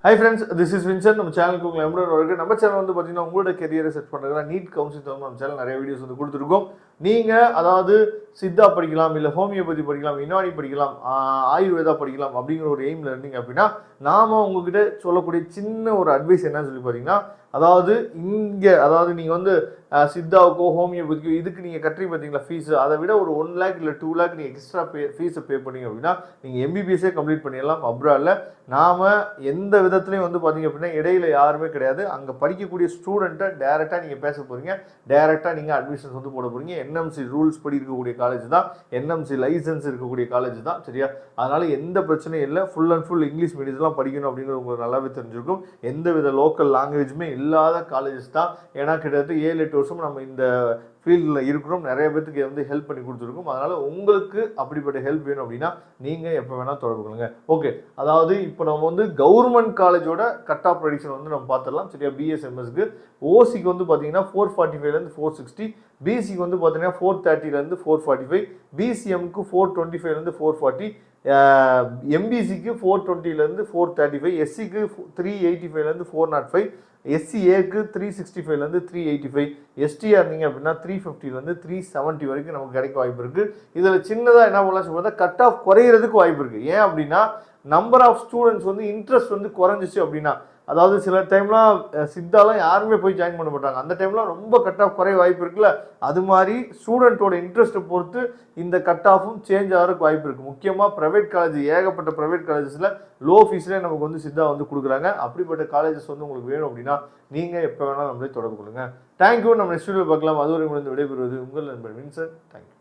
Hi friends, this is Vincent. நம்ம சேனலுக்கு உங்களை எம்புடன் வரக்கு. நம்ம சேனல் வந்து பார்த்தீங்கன்னா உங்களோட கெரியரை செட் பண்ணுறதுல நீட் கவுன்சிலிங் தவிர நம்ம சேனல் நிறைய வீடியோஸ் வந்து கொடுத்துருக்கோம். நீங்கள் அதாவது சித்தா படிக்கலாம், இல்லை ஹோமியோபதி படிக்கலாம், யுனானி படிக்கலாம், ஆயுர்வேதா படிக்கலாம் அப்படிங்கிற ஒரு எய்மில் இருந்தீங்க அப்படின்னா நாம் உங்ககிட்ட சொல்லக்கூடிய சின்ன ஒரு அட்வைஸ் என்னன்னு சொல்லி பார்த்தீங்கன்னா, அதாவது அதாவது நீங்கள் வந்து சித்தாவுக்கோ ஹோமியோபதிக்கோ இதுக்கு நீங்கள் கட்டி பார்த்தீங்களா ஃபீஸு, அதை விட ஒரு 1 lakh இல்லை 2 lakh நீங்கள் எக்ஸ்ட்ரா ஃபீஸை பே பண்ணிங்க அப்படின்னா நீங்கள் எம்பிபிஎஸ்ஸே கம்ப்ளீட் பண்ணிடலாம் அப்ராடில். நாம் எந்த விதத்துலையும் வந்து பார்த்தீங்க அப்படின்னா இடையில யாருமே கிடையாது. அங்கே படிக்கக்கூடிய ஸ்டூடெண்ட்டை டேரெக்டாக நீங்கள் பேச போகிறீங்க, டேரெக்டாக நீங்கள் அட்மிஷன்ஸ் வந்து போட போகிறீங்க. என்எம்சி ரூல்ஸ் படி இருக்கக்கூடிய காலேஜ் தான், என்எம்சி லைசன்ஸ் இருக்கக்கூடிய காலேஜ் தான், சரியா? அதனால் எந்த பிரச்சனையும் இல்லை. ஃபுல் அண்ட் ஃபுல் இங்கிலீஷ் மீடியம்லாம் படிக்கணும் அப்படிங்கிறது உங்களுக்கு நல்லாவே தெரிஞ்சிருக்கும். எந்த வித லோக்கல் லாங்குவேஜுமே இல்லாத காலேஜஸ் தான். ஏன்னா கிட்டத்தட்ட 7-8 வருஷம் நம்ம இந்த ஃபீல்டில் இருக்கிறோம், நிறைய பேருக்கு வந்து ஹெல்ப் பண்ணி கொடுத்துருக்கோம். அதனால் உங்களுக்கு அப்படிப்பட்ட ஹெல்ப் வேணும் அப்படின்னா நீங்கள் எப்போ வேணால் தொடர்பு கொள்ளுங்க. ஓகே, அதாவது இப்போ நம்ம வந்து கவர்மெண்ட் காலேஜோட கட் ஆஃப் ப்ரெடிக்ஷன் வந்து நம்ம பார்த்துடலாம், சரியா? பிஎஸ்எம்எஸ்க்கு ஓசிக்கு வந்து பார்த்தீங்கன்னா 445லேருந்து 460, பிசிக்கு வந்து பார்த்தீங்கன்னா 430லேருந்து 445, பிசிஎம்க்கு 425லேருந்து 440, எம்பிசிக்கு 420லேருந்து 435, எஸ்சிக்கு 385லேருந்து 405, எஸ்சிஏக்கு 365லேருந்து 385, எஸ்டிஆர் நீங்கள் அப்படின்னா 350லேருந்து 370 வரைக்கும் நமக்கு கிடைக்க வாய்ப்பு இருக்குது. இதில் சின்னதாக என்ன பண்ணலாம் சொல்லுறது, கட் ஆஃப் குறையிறதுக்கு வாய்ப்பு இருக்குது. ஏன் அப்படின்னா நம்பர் ஆஃப் ஸ்டூடெண்ட்ஸ் வந்து இன்ட்ரெஸ்ட் வந்து குறைஞ்சிச்சு அப்படின்னா, அதாவது சில டைம்லாம் சித்தாலாம் யாருமே போய் ஜாயின் பண்ண மாட்டாங்க, அந்த டைம்லாம் ரொம்ப கட் ஆஃப் குறைய வாய்ப்பு இருக்குல்ல. அது மாதிரி ஸ்டூடெண்ட்டோட இன்ட்ரெஸ்ட்டை பொறுத்து இந்த கட் ஆஃபும் சேஞ்ச் ஆகிறதுக்கு வாய்ப்பு இருக்குது. முக்கியமாக ப்ரைவேட் காலேஜ், ஏகப்பட்ட ப்ரைவேட் காலேஜஸில் லோ ஃபீஸ்லேயே நமக்கு வந்து சித்தா வந்து கொடுக்குறாங்க. அப்படிப்பட்ட காலேஜஸ் வந்து உங்களுக்கு வேணும் அப்படின்னா நீங்கள் எப்போ வேணாலும் நம்மளே தொடர்பு கொள்ளுங்கள். தேங்க்யூ. நம்ம நெக்ஸ்ட் வீடியோ பார்க்கலாம். அதுவரை முடிந்து விடைபெறுவது உங்கள் நண்பர் வின்சென்ட். தேங்க்யூ.